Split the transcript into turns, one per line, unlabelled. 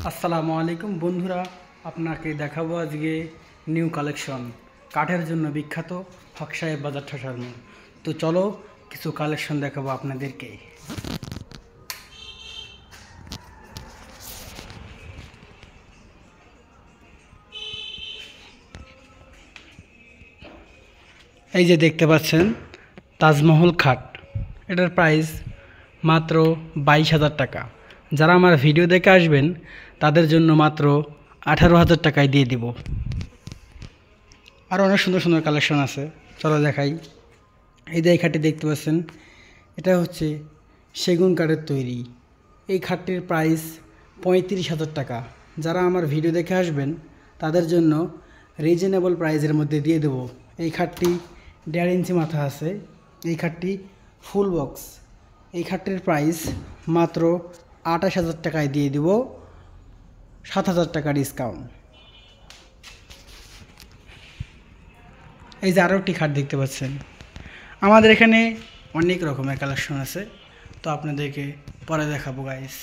আসসালামু আলাইকুম বন্ধুরা, আপনাকে দেখাবো আজকে নিউ কালেকশন কাঠের জন্য বিখ্যাত হক সাহেব বাজার ঠাসার মোড়। তো চলো কিছু কালেকশন দেখাবো আপনাদেরকে। এই যে দেখতে পাচ্ছেন তাজমহল খাট, এটার প্রাইস মাত্র 22,000 টাকা। যারা আমার ভিডিও দেখে আসবেন তাদের জন্য মাত্র 18,000 টাকায় দিয়ে দিব। আরও অনেক সুন্দর সুন্দর কালেকশন আছে, চলো দেখাই। এই যে এই খাটটি দেখতে পাচ্ছেন, এটা হচ্ছে সেগুন কাঠের তৈরি। এই খাটটির প্রাইস 35,000 টাকা। যারা আমার ভিডিও দেখে আসবেন তাদের জন্য রিজনেবল প্রাইসের মধ্যে দিয়ে দেবো। এই খাটটি 1.5 ইঞ্চি মাথা আছে। এই খাটটি ফুল বক্স। এই খাটটির প্রাইস মাত্র 28,000 টাকায় দিয়ে দেব, 7,000 টাকা ডিসকাউন্ট। এই যে আরও একটি খাট দেখতে পাচ্ছেন। আমাদের এখানে অনেক রকমের কালেকশন আছে, তো আপনাদেরকে পরে দেখাবো গাইস।